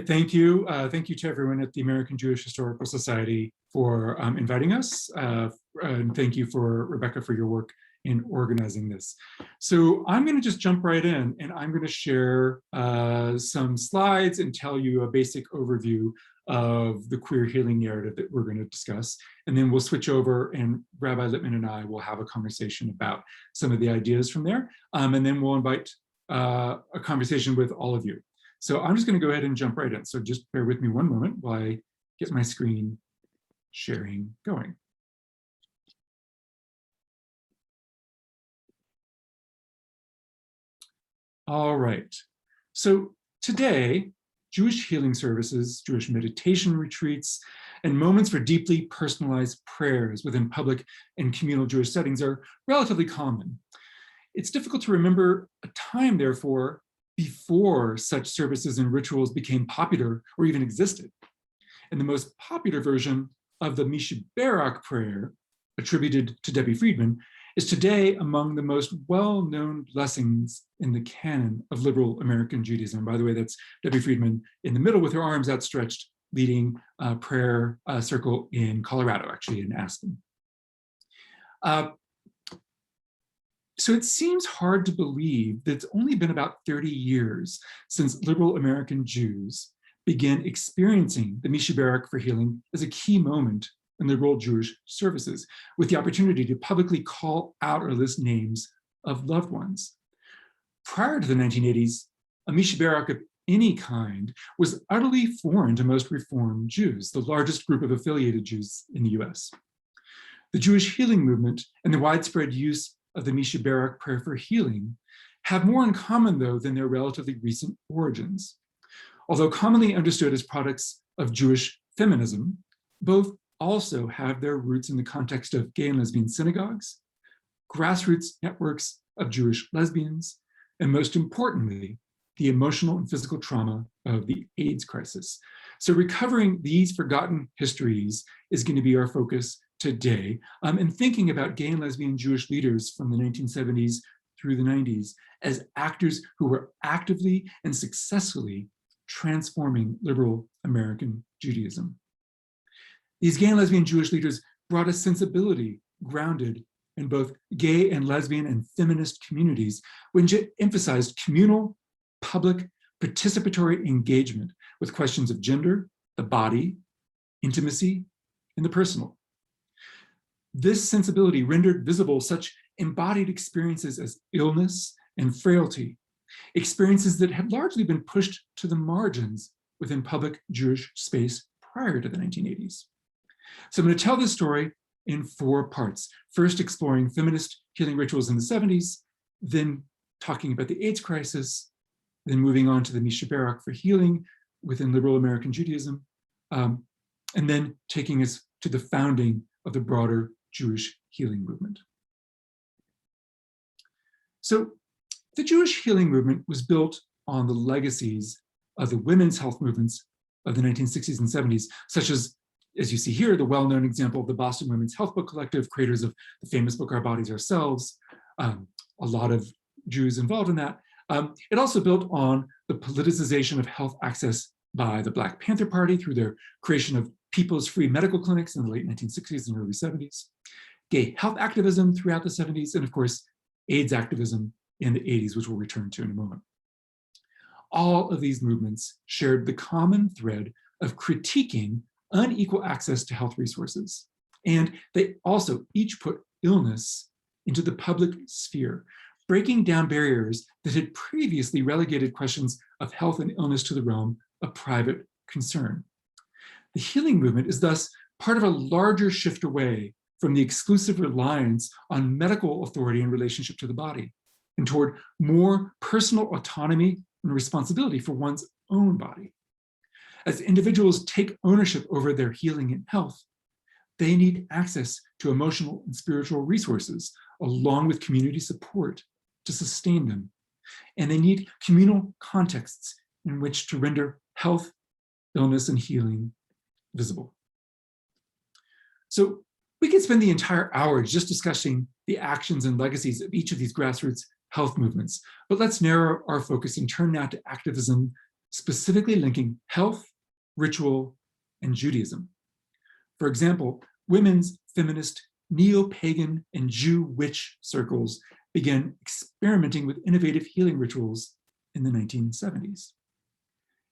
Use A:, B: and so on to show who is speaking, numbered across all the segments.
A: thank you. Thank you to everyone at the American Jewish Historical Society for inviting us. And thank you for Rebecca for your work in organizing this. So I'm going to just jump right in, and I'm going to share some slides and tell you a basic overview of the queer healing narrative that we're going to discuss. And then we'll switch over, and Rabbi Litman and I will have a conversation about some of the ideas from there. And then we'll invite a conversation with all of you. So I'm just going to go ahead and jump right in. So just bear with me one moment while I get my screen sharing going. All right. So today, Jewish healing services, Jewish meditation retreats, and moments for deeply personalized prayers within public and communal Jewish settings are relatively common. It's difficult to remember a time, therefore, before such services and rituals became popular or even existed. And the most popular version of the Mishibarak prayer, attributed to Debbie Friedman, is today among the most well-known blessings in the canon of liberal American Judaism. By the way, that's Debbie Friedman in the middle with her arms outstretched, leading a prayer circle in Colorado, actually in Aspen. So it seems hard to believe that it's only been about 30 years since liberal American Jews began experiencing the Mishibarak for healing as a key moment in liberal Jewish services, with the opportunity to publicly call out or list names of loved ones. Prior to the 1980s, a Mishibarak of any kind was utterly foreign to most Reform Jews, the largest group of affiliated Jews in the US. The Jewish healing movement and the widespread use of the Mishibarak prayer for healing have more in common, though, than their relatively recent origins. Although commonly understood as products of Jewish feminism, both also have their roots in the context of gay and lesbian synagogues, grassroots networks of Jewish lesbians, and most importantly, the emotional and physical trauma of the AIDS crisis. So recovering these forgotten histories is going to be our focus today, and thinking about gay and lesbian Jewish leaders from the 1970s through the 90s as actors who were actively and successfully transforming liberal American Judaism. These gay and lesbian Jewish leaders brought a sensibility grounded in both gay and lesbian and feminist communities, which emphasized communal, public, participatory engagement with questions of gender, the body, intimacy, and the personal. This sensibility rendered visible such embodied experiences as illness and frailty, experiences that had largely been pushed to the margins within public Jewish space prior to the 1980s. So I'm going to tell this story in 4 parts. First, exploring feminist healing rituals in the 70s, then talking about the AIDS crisis, then moving on to the Mishibarak for healing within liberal American Judaism, and then taking us to the founding of the broader Jewish healing movement. So the Jewish healing movement was built on the legacies of the women's health movements of the 1960s and 70s, such as you see here, the well-known example of the Boston Women's Health Book Collective, creators of the famous book, Our Bodies, Ourselves, a lot of Jews involved in that. It also built on the politicization of health access by the Black Panther Party through their creation of People's Free Medical Clinics in the late 1960s and early 70s, gay health activism throughout the 70s, and of course, AIDS activism in the 80s, which we'll return to in a moment. All of these movements shared the common thread of critiquing unequal access to health resources. And they also each put illness into the public sphere, breaking down barriers that had previously relegated questions of health and illness to the realm of private concern. The healing movement is thus part of a larger shift away from the exclusive reliance on medical authority in relationship to the body, and toward more personal autonomy and responsibility for one's own body. As individuals take ownership over their healing and health, they need access to emotional and spiritual resources, along with community support to sustain them. And they need communal contexts in which to render health, illness, and healing visible. So we could spend the entire hour just discussing the actions and legacies of each of these grassroots health movements, but let's narrow our focus and turn now to activism specifically linking health, ritual, and Judaism. For example, women's feminist, neo-pagan, and Jew witch circles began experimenting with innovative healing rituals in the 1970s.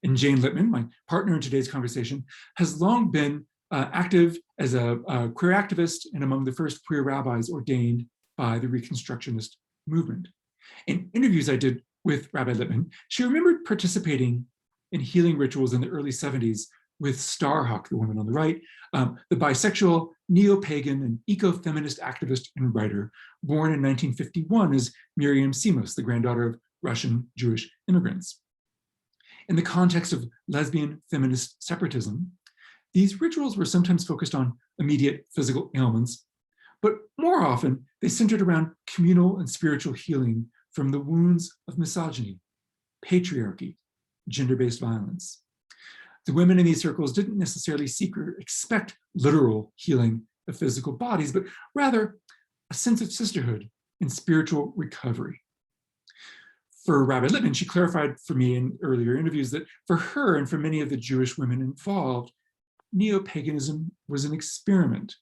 A: And Jane Litman, my partner in today's conversation, has long been active as a queer activist and among the first queer rabbis ordained by the Reconstructionist movement. In interviews I did with Rabbi Litman, she remembered participating in healing rituals in the early 70s with Starhawk, the woman on the right, the bisexual, neo-pagan, and eco-feminist activist and writer born in 1951 as Miriam Simos, the granddaughter of Russian Jewish immigrants. In the context of lesbian feminist separatism, these rituals were sometimes focused on immediate physical ailments, but more often they centered around communal and spiritual healing from the wounds of misogyny, patriarchy, gender-based violence. The women in these circles didn't necessarily seek or expect literal healing of physical bodies, but rather a sense of sisterhood and spiritual recovery. For Rabbi Litman, she clarified for me in earlier interviews that for her and for many of the Jewish women involved, neo-paganism was an experiment.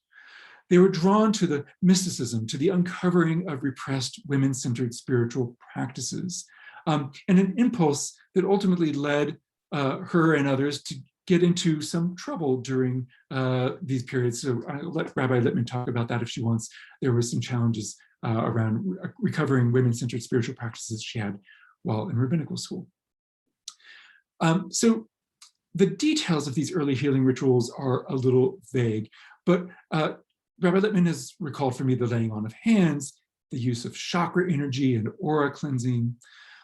A: They were drawn to the mysticism, to the uncovering of repressed women-centered spiritual practices, and an impulse that ultimately led her and others to get into some trouble during these periods. So I'll let Rabbi Litman talk about that if she wants. There were some challenges around recovering women-centered spiritual practices she had while in rabbinical school. So the details of these early healing rituals are a little vague, but Rabbi Litman has recalled for me the laying on of hands, the use of chakra energy and aura cleansing,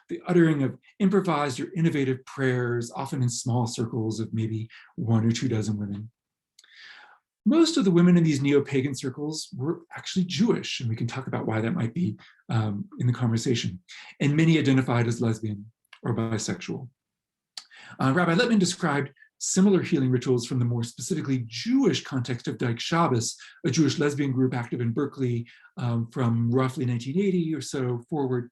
A: the uttering of improvised or innovative prayers, often in small circles of maybe 1 or 2 dozen women. Most of the women in these neo-pagan circles were actually Jewish, and we can talk about why that might be in the conversation, and many identified as lesbian or bisexual. Rabbi Litman described similar healing rituals from the more specifically Jewish context of Dyke Shabbos, a Jewish lesbian group active in Berkeley from roughly 1980 or so forward.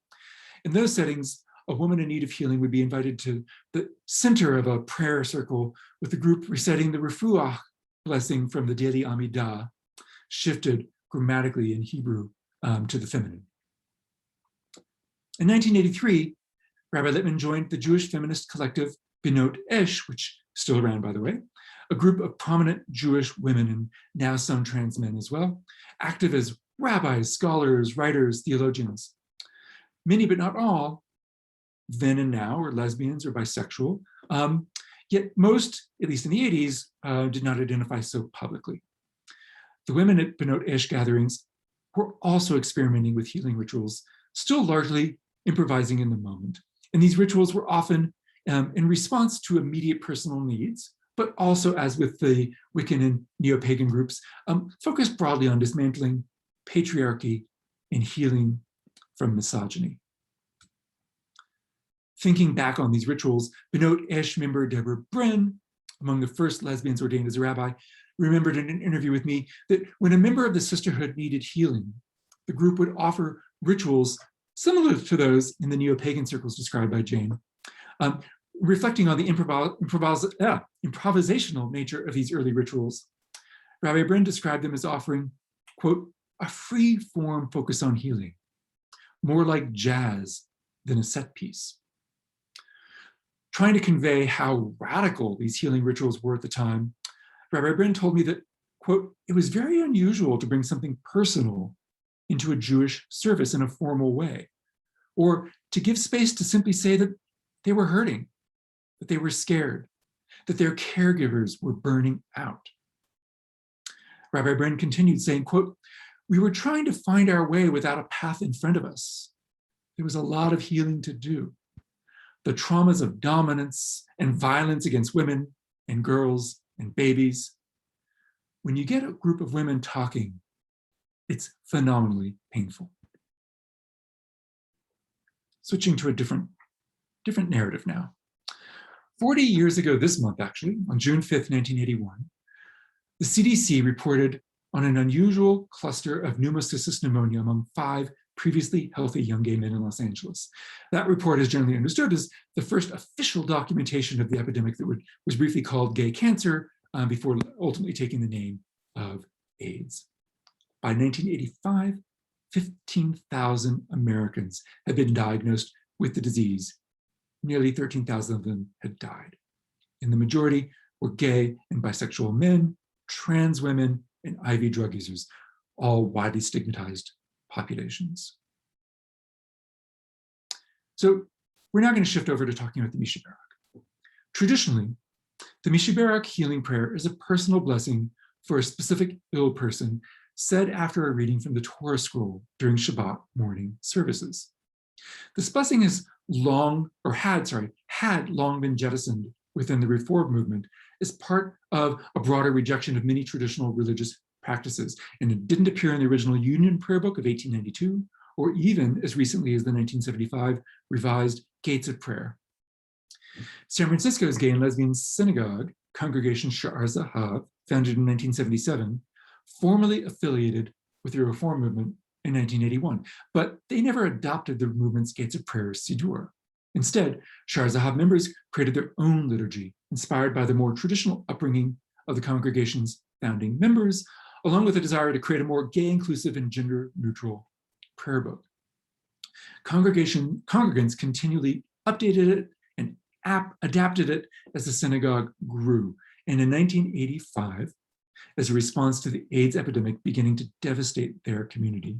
A: In those settings, a woman in need of healing would be invited to the center of a prayer circle with the group reciting the refuah blessing from the daily Amidah, shifted grammatically in Hebrew to the feminine. In 1983, Rabbi Litman joined the Jewish feminist collective Benot Esh, which is still around, by the way, a group of prominent Jewish women and now some trans men as well, active as rabbis, scholars, writers, theologians. Many, but not all, then and now are lesbians or bisexual, yet most, at least in the 80s, did not identify so publicly. The women at Benot Esh gatherings were also experimenting with healing rituals, still largely improvising in the moment. And these rituals were often in response to immediate personal needs, but also, as with the Wiccan and neo-pagan groups, focused broadly on dismantling patriarchy and healing from misogyny. Thinking back on these rituals, Benot Esh member Deborah Brin, among the first lesbians ordained as a rabbi, remembered in an interview with me that when a member of the sisterhood needed healing, the group would offer rituals similar to those in the neo-pagan circles described by Jane, reflecting on the improvisational nature of these early rituals. Rabbi Brin described them as offering, quote, a free form focus on healing, more like jazz than a set piece. Trying to convey how radical these healing rituals were at the time, Rabbi Brin told me that, quote, it was very unusual to bring something personal into a Jewish service in a formal way, or to give space to simply say that they were hurting, that they were scared, that their caregivers were burning out. Rabbi Brin continued saying, quote, we were trying to find our way without a path in front of us. There was a lot of healing to do. The traumas of dominance and violence against women and girls and babies. When you get a group of women talking, it's phenomenally painful. Switching to a different narrative now. 40 years ago this month, actually, on June 5th, 1981, the CDC reported on an unusual cluster of pneumocystis pneumonia among 5 previously healthy young gay men in Los Angeles. That report is generally understood as the first official documentation of the epidemic that was briefly called gay cancer before ultimately taking the name of AIDS. By 1985, 15,000 Americans had been diagnosed with the disease. Nearly 13,000 of them had died. And the majority were gay and bisexual men, trans women, and IV drug users, all widely stigmatized populations. So we're now going to shift over to talking about the Mishibarak. Traditionally, the Mishibarak healing prayer is a personal blessing for a specific ill person said after a reading from the Torah scroll during Shabbat morning services. This blessing had long been jettisoned within the Reform movement as part of a broader rejection of many traditional religious practices, and it didn't appear in the original Union Prayer Book of 1892, or even as recently as the 1975 revised Gates of Prayer. San Francisco's Gay and Lesbian Synagogue, Congregation Sha'ar Zahav, founded in 1977, formally affiliated with the Reform movement in 1981, but they never adopted the movement's Gates of Prayer Siddur. Instead, Sha'ar Zahav members created their own liturgy, inspired by the more traditional upbringing of the congregation's founding members, along with a desire to create a more gay, inclusive, and gender-neutral prayer book. Congregants continually updated it and adapted it as the synagogue grew. And in 1985, as a response to the AIDS epidemic beginning to devastate their community,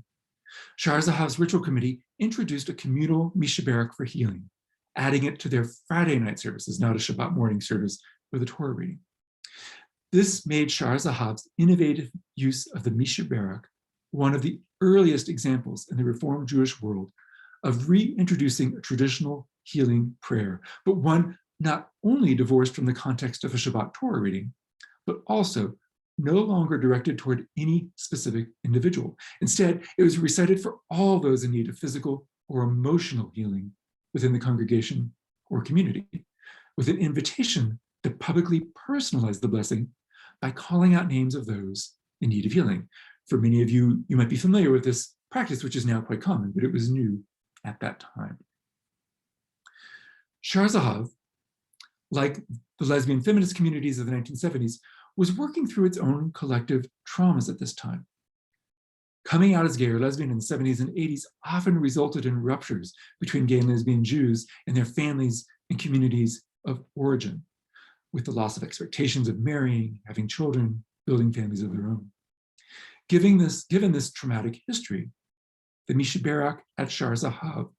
A: Sha'ar Zahav's ritual committee introduced a communal Mishibarak for healing, adding it to their Friday night services, not a Shabbat morning service with a Torah reading. This made Sha'ar Zahav's innovative use of the Mishibarak one of the earliest examples in the Reformed Jewish world of reintroducing a traditional healing prayer, but one not only divorced from the context of a Shabbat Torah reading, but also no longer directed toward any specific individual. Instead, it was recited for all those in need of physical or emotional healing within the congregation or community, with an invitation to publicly personalize the blessing by calling out names of those in need of healing. For many of you, you might be familiar with this practice, which is now quite common, but it was new at that time. Sha'ar Zahav, like the lesbian feminist communities of the 1970s, was working through its own collective traumas at this time. Coming out as gay or lesbian in the 70s and 80s often resulted in ruptures between gay and lesbian Jews and their families and communities of origin, with the loss of expectations of marrying, having children, building families of their own. Given this traumatic history, the Mishibarak at Sha'ar Zahav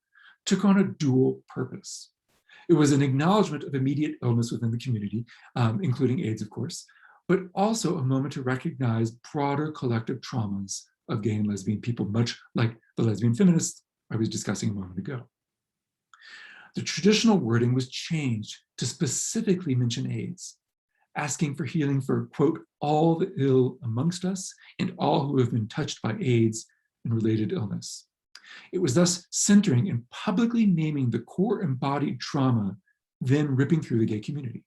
A: took on a dual purpose. It was an acknowledgement of immediate illness within the community, including AIDS, of course, but also a moment to recognize broader collective traumas of gay and lesbian people, much like the lesbian feminists I was discussing a moment ago. The traditional wording was changed to specifically mention AIDS, asking for healing for, quote, all the ill amongst us and all who have been touched by AIDS and related illness. It was thus centering and publicly naming the core embodied trauma then ripping through the gay community.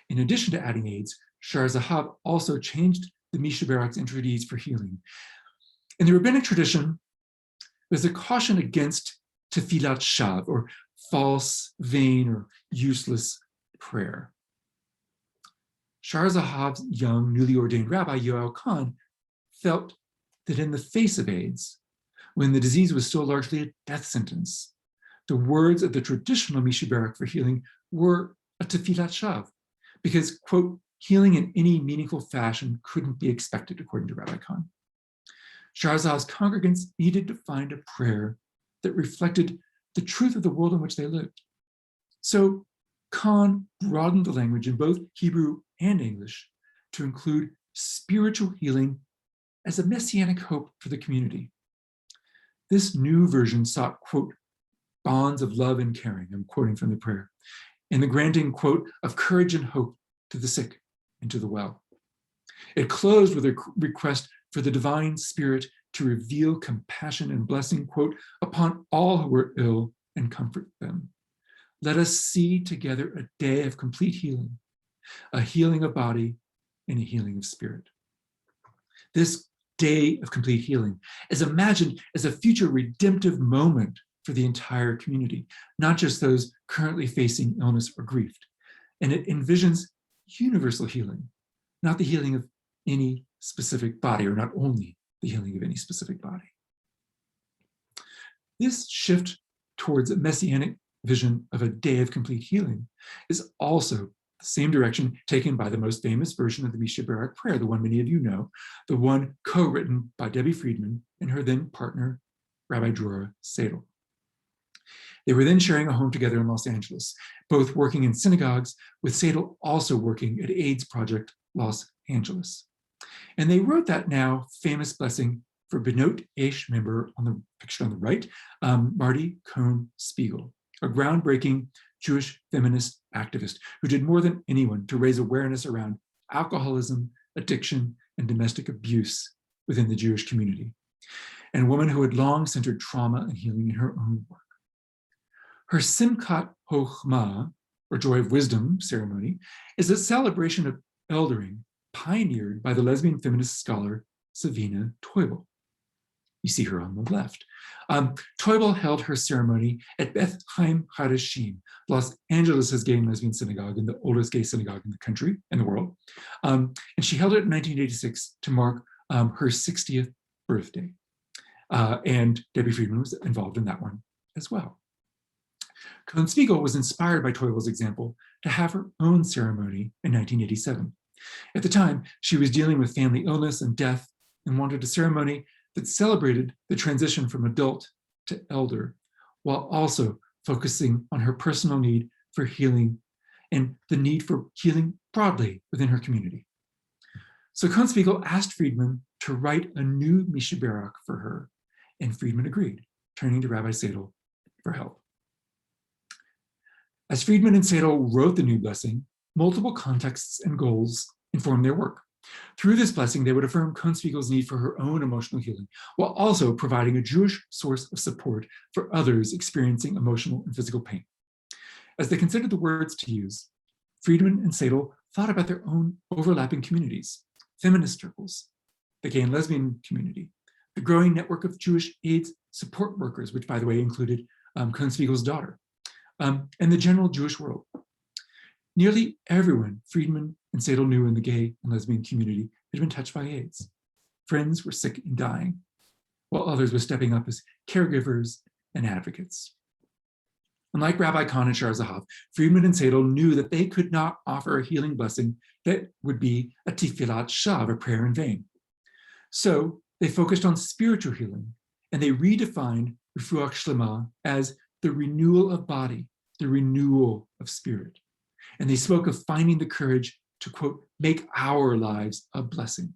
A: In addition to adding AIDS, Sha'ar Zahav also changed the Mishibarak's entreaties for healing. In the rabbinic tradition, there's a caution against tefillat shav, or false, vain, or useless prayer. Sha'ar Zahav's young, newly ordained rabbi, Rabbi Khan, felt that in the face of AIDS, when the disease was still largely a death sentence, the words of the traditional Mishibarak for healing were a tefillat shav, because, quote, healing in any meaningful fashion couldn't be expected, according to Rabbi Khan. Sha'ar Zahav's congregants needed to find a prayer that reflected the truth of the world in which they lived. So Khan broadened the language in both Hebrew and English to include spiritual healing as a messianic hope for the community. This new version sought, quote, bonds of love and caring, I'm quoting from the prayer, and the granting, quote, of courage and hope to the sick and to the well. It closed with a request for the divine spirit to reveal compassion and blessing, quote, upon all who are ill and comfort them. Let us see together a day of complete healing, a healing of body and a healing of spirit. This day of complete healing is imagined as a future redemptive moment for the entire community, not just those currently facing illness or grief. And it envisions universal healing, not the healing of any specific body, or not only the healing of any specific body. This shift towards a messianic vision of a day of complete healing is also the same direction taken by the most famous version of the Mishibarak prayer, the one many of you know, the one co-written by Debbie Friedman and her then partner, Rabbi Drora Seidel. They were then sharing a home together in Los Angeles, both working in synagogues, with Seidel also working at AIDS Project Los Angeles. And they wrote that now famous blessing for Benot Eish member on the picture on the right, Marty Cohn-Spiegel, a groundbreaking Jewish feminist activist who did more than anyone to raise awareness around alcoholism, addiction, and domestic abuse within the Jewish community, and a woman who had long centered trauma and healing in her own work. Her Simchat Chochmah, or Joy of Wisdom ceremony, is a celebration of eldering pioneered by the lesbian feminist scholar Savina Teubel. You see her on the left. Teubel held her ceremony at Beth Chaim Hadashim, Los Angeles' gay and lesbian synagogue, and the oldest gay synagogue in the country and the world. And she held it in 1986 to mark her 60th birthday. And Debbie Friedman was involved in that one as well. Cohn-Spiegel was inspired by Teubel's example to have her own ceremony in 1987. At the time, she was dealing with family illness and death and wanted a ceremony that celebrated the transition from adult to elder, while also focusing on her personal need for healing and the need for healing broadly within her community. So Cohn-Spiegel asked Friedman to write a new Mishibarak for her, and Friedman agreed, turning to Rabbi Seidel for help. As Friedman and Seidel wrote the new blessing, multiple contexts and goals informed their work. Through this blessing, they would affirm Cohn-Spiegel's need for her own emotional healing, while also providing a Jewish source of support for others experiencing emotional and physical pain. As they considered the words to use, Friedman and Seidel thought about their own overlapping communities, feminist circles, the gay and lesbian community, the growing network of Jewish AIDS support workers, which, by the way, included Cohn-Spiegel's daughter, and the general Jewish world. Nearly everyone Friedman and Seidel knew in the gay and lesbian community had been touched by AIDS. Friends were sick and dying, while others were stepping up as caregivers and advocates. Unlike Rabbi Khan and Shar Zahav, Friedman and Seidel knew that they could not offer a healing blessing that would be a tifilat shav, a prayer in vain. So they focused on spiritual healing, and they redefined refuach shlema as the renewal of body, the renewal of spirit. And they spoke of finding the courage to, quote, make our lives a blessing.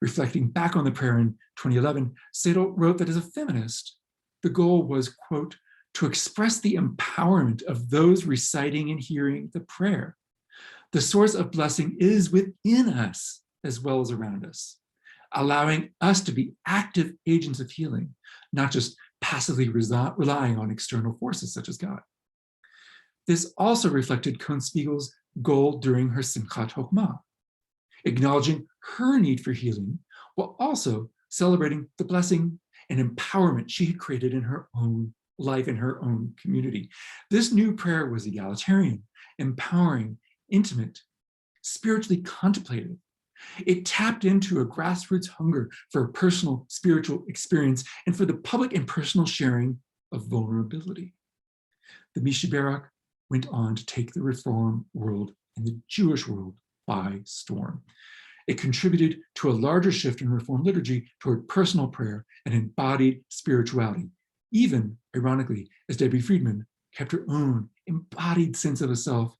A: Reflecting back on the prayer in 2011, Seidel wrote that as a feminist, the goal was, quote, to express the empowerment of those reciting and hearing the prayer. The source of blessing is within us as well as around us, allowing us to be active agents of healing, not just passively relying on external forces such as God. This also reflected Cohn-Spiegel's goal during her Simchat Chochmah, acknowledging her need for healing while also celebrating the blessing and empowerment she had created in her own life, in her own community. This new prayer was egalitarian, empowering, intimate, spiritually contemplative. It tapped into a grassroots hunger for a personal spiritual experience and for the public and personal sharing of vulnerability. The Mishibarak went on to take the Reform world and the Jewish world by storm. It contributed to a larger shift in Reform liturgy toward personal prayer and embodied spirituality, even, ironically, as Debbie Friedman kept her own embodied sense of herself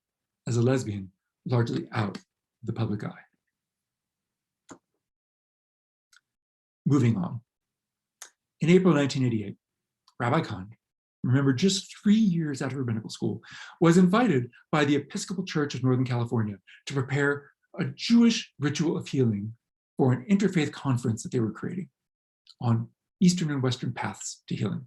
A: as a lesbian largely out of the public eye. Moving on. In April 1988, Rabbi Khan, remember just 3 years out of rabbinical school, was invited by the Episcopal Church of Northern California to prepare a Jewish ritual of healing for an interfaith conference that they were creating on Eastern and Western paths to healing.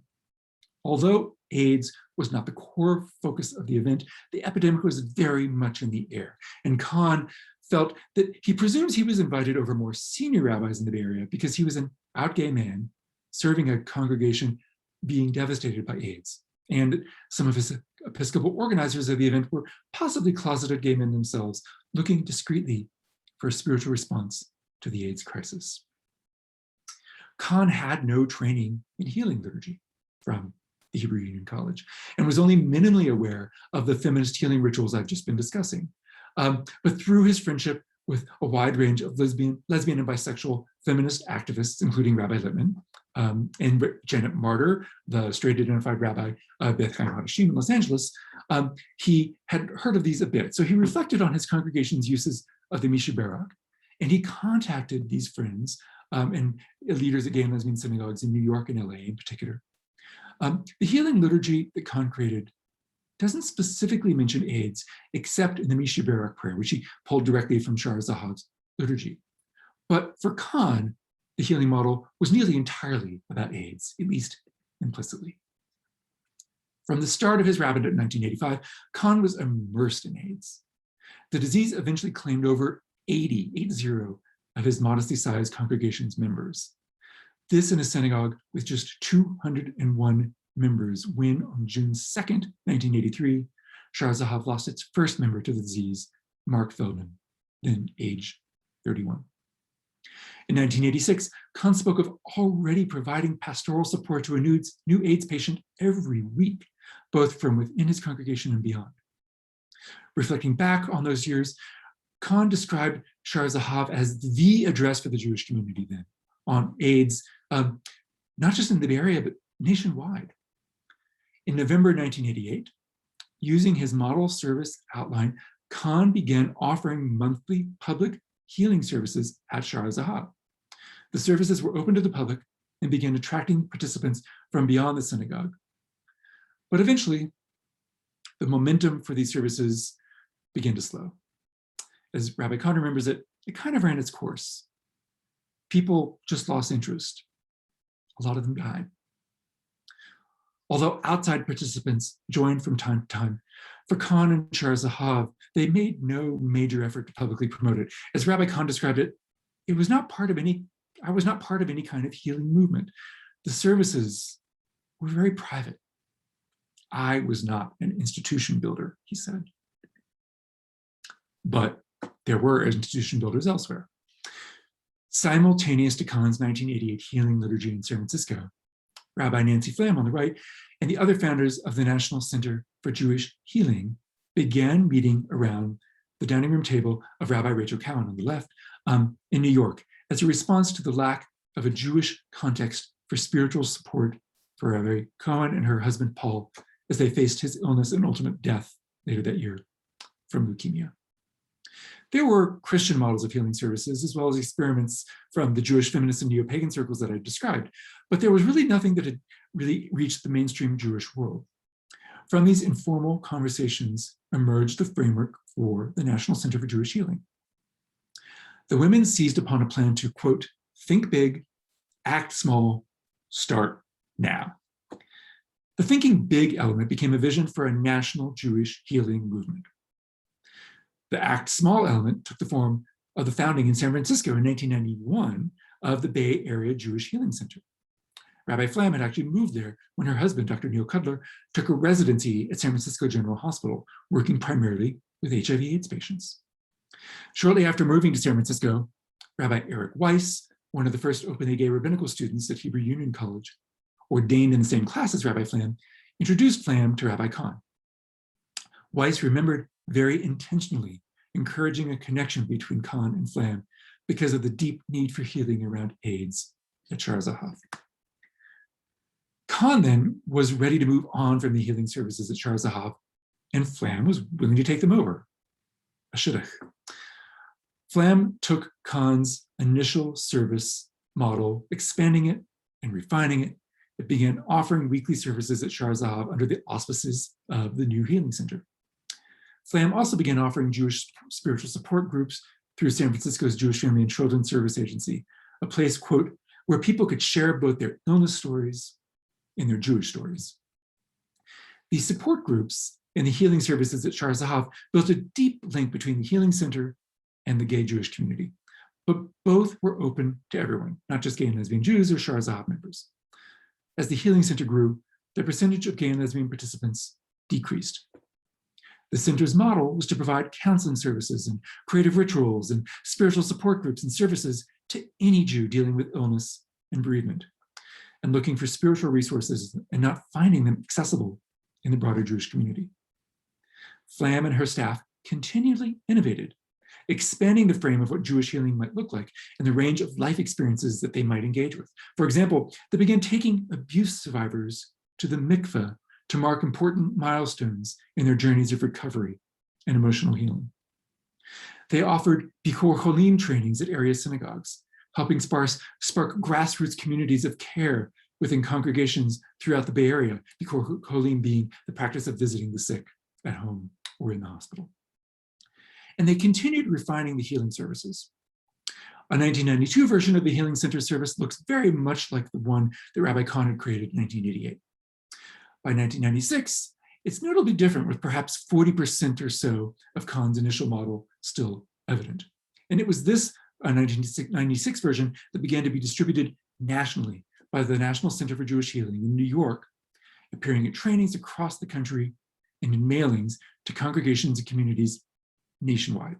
A: Although AIDS was not the core focus of the event, the epidemic was very much in the air. And Khan felt that he presumes he was invited over more senior rabbis in the Bay Area because he was an out gay man serving a congregation being devastated by AIDS. And some of his Episcopal organizers of the event were possibly closeted gay men themselves, looking discreetly for a spiritual response to the AIDS crisis. Khan had no training in healing liturgy from the Hebrew Union College and was only minimally aware of the feminist healing rituals I've just been discussing. But through his friendship with a wide range of lesbian and bisexual feminist activists, including Rabbi Litman and Janet Martyr, the straight identified rabbi of Beth Chaim Hadashim in Los Angeles, he had heard of these a bit. So he reflected on his congregation's uses of the Mishibarak, and he contacted these friends and leaders at gay and lesbian synagogues in New York and LA in particular. The healing liturgy that Khan created doesn't specifically mention AIDS, except in the Mishibarak prayer, which he pulled directly from Shar Zahav's liturgy. But for Khan, the healing model was nearly entirely about AIDS, at least implicitly. From the start of his rabbinate in 1985, Khan was immersed in AIDS. The disease eventually claimed over 80 of his modestly sized congregation's members. This in a synagogue with just 201 members when on June 2nd, 1983, Shar Zahav lost its first member to the disease, Mark Feldman, then age 31. In 1986, Khan spoke of already providing pastoral support to a new AIDS patient every week, both from within his congregation and beyond. Reflecting back on those years, Khan described Shar Zahav as the address for the Jewish community then on AIDS, not just in the Bay Area, but nationwide. In November 1988, using his model service outline, Khan began offering monthly public healing services at Shar Zahav. The services were open to the public and began attracting participants from beyond the synagogue. But eventually, the momentum for these services began to slow. As Rabbi Khan remembers it, it kind of ran its course. People just lost interest. A lot of them died. Although outside participants joined from time to time, for Khan and Shar Zahav, they made no major effort to publicly promote it. As Rabbi Khan described it, I was not part of any kind of healing movement. The services were very private. I was not an institution builder, he said. But there were institution builders elsewhere. Simultaneous to Khan's 1988 healing liturgy in San Francisco, Rabbi Nancy Flam on the right, and the other founders of the National Center for Jewish Healing began meeting around the dining room table of Rabbi Rachel Cowan on the left in New York as a response to the lack of a Jewish context for spiritual support for Rabbi Cowan and her husband Paul as they faced his illness and ultimate death later that year from leukemia. There were Christian models of healing services, as well as experiments from the Jewish feminist and neo-pagan circles that I described, but there was really nothing that had really reached the mainstream Jewish world. From these informal conversations emerged the framework for the National Center for Jewish Healing. The women seized upon a plan to, quote, think big, act small, start now. The thinking big element became a vision for a national Jewish healing movement. The act small element took the form of the founding in San Francisco in 1991 of the Bay Area Jewish Healing Center. Rabbi Flam had actually moved there when her husband, Dr. Neil Cudler, took a residency at San Francisco General Hospital, working primarily with HIV/AIDS patients. Shortly after moving to San Francisco, Rabbi Eric Weiss, one of the first openly gay rabbinical students at Hebrew Union College, ordained in the same class as Rabbi Flam, introduced Flam to Rabbi Khan. Weiss remembered very intentionally encouraging a connection between Khan and Flam because of the deep need for healing around AIDS at Shar Zahav. Khan then was ready to move on from the healing services at Shar Zahav, and Flam was willing to take them over. A shidduch. Flam took Khan's initial service model, expanding it and refining it. It began offering weekly services at Shar Zahav under the auspices of the new healing center. Flam also began offering Jewish spiritual support groups through San Francisco's Jewish Family and Children's Service Agency, a place, quote, where people could share both their illness stories and their Jewish stories, The support groups and the healing services at Shar Zahav built a deep link between the healing center and the gay Jewish community. But both were open to everyone, not just gay and lesbian Jews or Shar Zahav members. As the healing center grew, the percentage of gay and lesbian participants decreased. The center's model was to provide counseling services and creative rituals and spiritual support groups and services to any Jew dealing with illness and bereavement, and looking for spiritual resources and not finding them accessible in the broader Jewish community. Flam and her staff continually innovated, expanding the frame of what Jewish healing might look like and the range of life experiences that they might engage with. For example, they began taking abuse survivors to the mikveh to mark important milestones in their journeys of recovery and emotional healing. They offered Bikur Cholim trainings at area synagogues, helping spark grassroots communities of care within congregations throughout the Bay Area, Bikur Cholim being the practice of visiting the sick at home or in the hospital. And they continued refining the healing services. A 1992 version of the Healing Center service looks very much like the one that Rabbi Khan had created in 1988. By 1996, it's notably different, with perhaps 40% or so of Khan's initial model still evident. And it was this 1996 version that began to be distributed nationally by the National Center for Jewish Healing in New York, appearing at trainings across the country and in mailings to congregations and communities nationwide.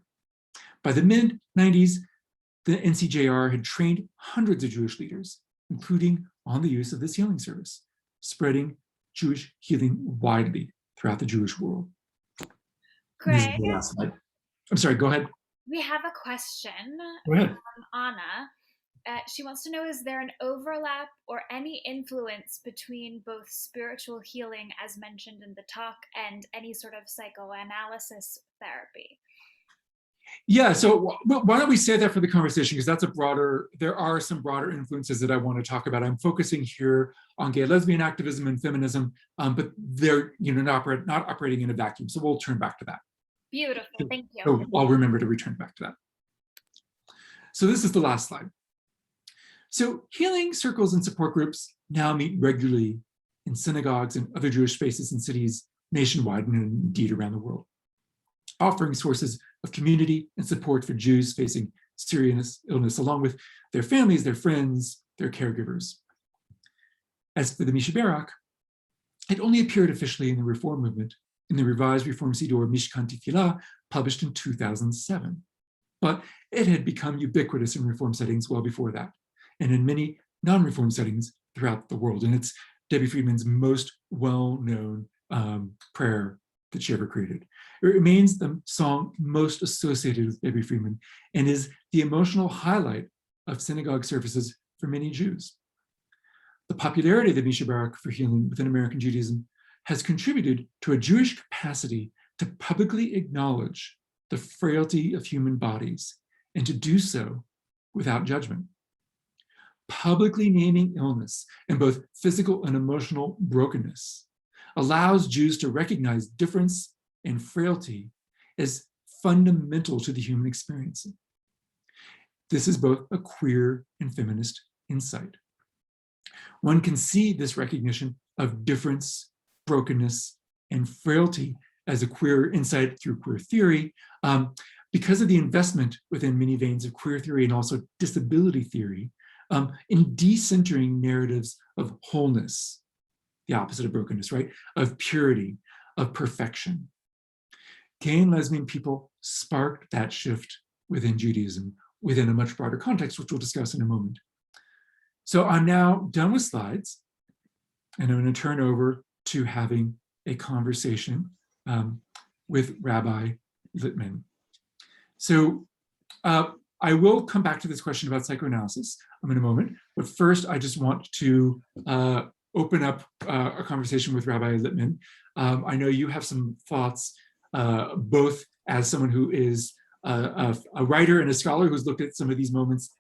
A: By the mid-90s, the NCJR had trained hundreds of Jewish leaders, including on the use of this healing service, spreading Jewish healing widely throughout the Jewish world.
B: Greg,
A: I'm sorry, go ahead.
B: We have a question
A: Go ahead.
B: from Anna. She wants to know, is there an overlap or any influence between both spiritual healing, as mentioned in the talk, and any sort of psychoanalysis therapy?
A: Yeah, so why don't we say that for the conversation, because that's there are some broader influences that I want to talk about. I'm focusing here on gay lesbian activism and feminism, but they're not operating in a vacuum. So we'll turn back to that.
B: Beautiful, thank you.
A: So I'll remember to return back to that. So this is the last slide. So healing circles and support groups now meet regularly in synagogues and other Jewish spaces in cities nationwide and indeed around the world, offering sources of community and support for Jews facing serious illness, along with their families, their friends, their caregivers. As for the Mishibarak, it only appeared officially in the Reform movement in the revised Reform Siddur Mishkan Tefillah, published in 2007. But it had become ubiquitous in Reform settings well before that, and in many non-Reform settings throughout the world. And it's Debbie Friedman's most well-known prayer that she ever created. It remains the song most associated with Debbie Friedman and is the emotional highlight of synagogue services for many Jews. The popularity of the Mishibarak for healing within American Judaism has contributed to a Jewish capacity to publicly acknowledge the frailty of human bodies and to do so without judgment. Publicly naming illness and both physical and emotional brokenness allows Jews to recognize difference and frailty as fundamental to the human experience. This is both a queer and feminist insight. One can see this recognition of difference, brokenness, and frailty as a queer insight through queer theory because of the investment within many veins of queer theory and also disability theory in decentering narratives of wholeness, the opposite of brokenness, right? Of purity, of perfection. Gay and lesbian people sparked that shift within Judaism, within a much broader context, which we'll discuss in a moment. So I'm now done with slides, and I'm going to turn over to having a conversation with Rabbi Litman. So I will come back to this question about psychoanalysis in a moment, but first I just want to open up a conversation with Rabbi Litman. I know you have some thoughts, both as someone who is a writer and a scholar who's looked at some of these moments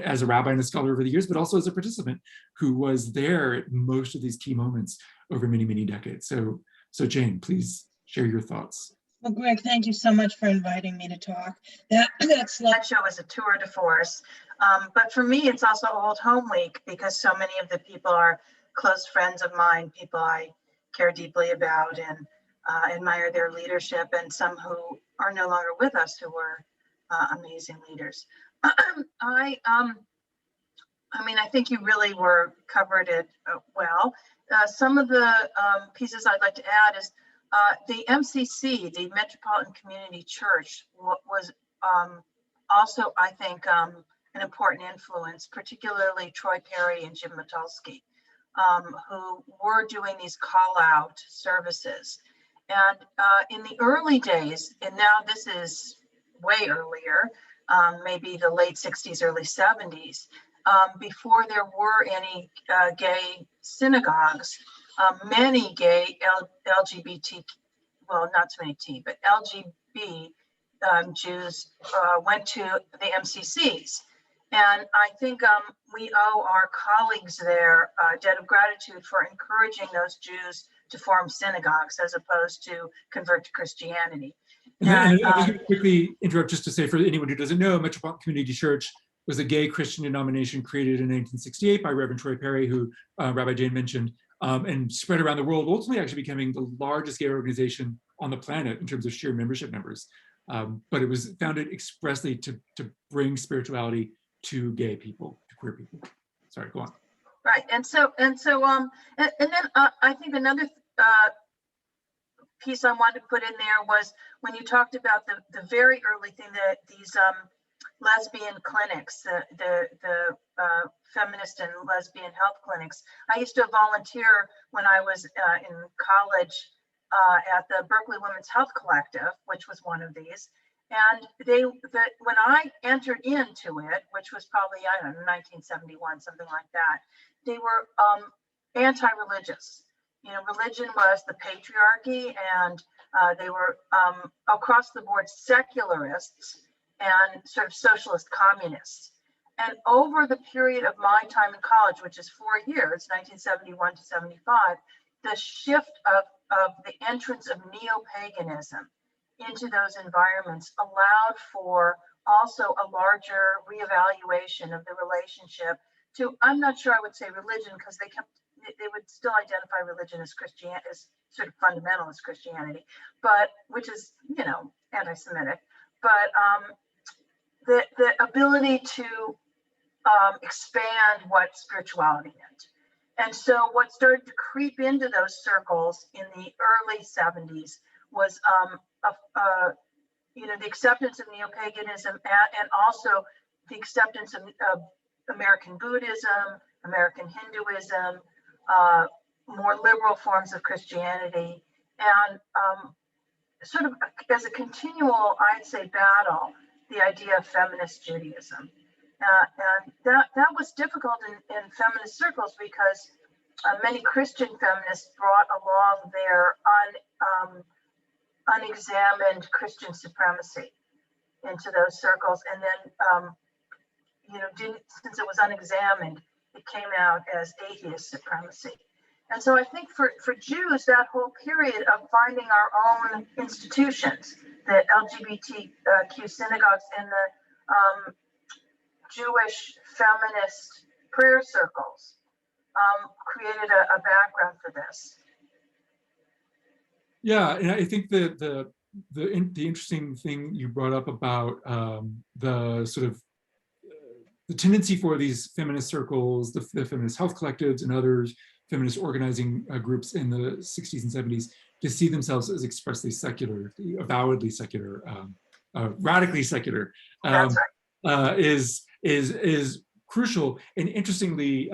A: as a rabbi and a scholar over the years, but also as a participant who was there at most of these key moments over many, many decades. So Jane, please share your thoughts.
C: Well, Greg, thank you so much for inviting me to talk. That slideshow is a tour de force. But for me, it's also Old Home Week because so many of the people are close friends of mine, people I care deeply about and admire their leadership, and some who are no longer with us who were amazing leaders. I mean, I think you really covered it well. Some of the pieces I'd like to add is the MCC, the Metropolitan Community Church, was also, I think, an important influence, particularly Troy Perry and Jim Metulsky, who were doing these call-out services. And in the early days, and now this is way earlier, maybe the late 60s, early 70s, before there were any gay synagogues, many gay LGBT, well, not so many T, but LGB Jews went to the MCCs. And I think we owe our colleagues there a debt of gratitude for encouraging those Jews to form synagogues as opposed to convert to Christianity.
A: And I'm just going to quickly interrupt just to say, for anyone who doesn't know, Metropolitan Community Church was a gay Christian denomination created in 1968 by Reverend Troy Perry, who Rabbi Jane mentioned, and spread around the world, ultimately actually becoming the largest gay organization on the planet in terms of sheer membership numbers. But it was founded expressly to bring spirituality to gay people, to queer people. Sorry, go on.
C: Right, and then I think another piece I wanted to put in there was when you talked about the very early thing that these lesbian clinics, the feminist and lesbian health clinics. I used to volunteer when I was in college at the Berkeley Women's Health Collective, which was one of these. And when I entered into it, which was probably, I don't know, 1971, something like that, they were anti-religious. You know, religion was the patriarchy, and they were across the board secularists and sort of socialist communists. And over the period of my time in college, which is 4 years, 1971 to 75, the shift of the entrance of neo-paganism into those environments allowed for also a larger reevaluation of the relationship to, I'm not sure I would say religion, because they would still identify religion as Christianity, as sort of fundamental as Christianity, but which is, you know, anti-Semitic, but the ability to expand what spirituality meant. And so what started to creep into those circles in the early 70s was you know, the acceptance of neo-paganism and also the acceptance of American Buddhism, American Hinduism, more liberal forms of Christianity, and sort of as a continual, I'd say, battle, the idea of feminist Judaism. And that was difficult in feminist circles because many Christian feminists brought along their unexamined Christian supremacy into those circles, and then you know, since it was unexamined, it came out as atheist supremacy. And so I think for Jews, that whole period of finding our own institutions, the LGBTQ synagogues and the Jewish feminist prayer circles, created a background for this.
A: Yeah, and I think the interesting thing you brought up about the sort of the tendency for these feminist circles, the feminist health collectives and others, feminist organizing groups in the 60s and 70s to see themselves as expressly secular, avowedly secular, radically secular, is crucial. And interestingly,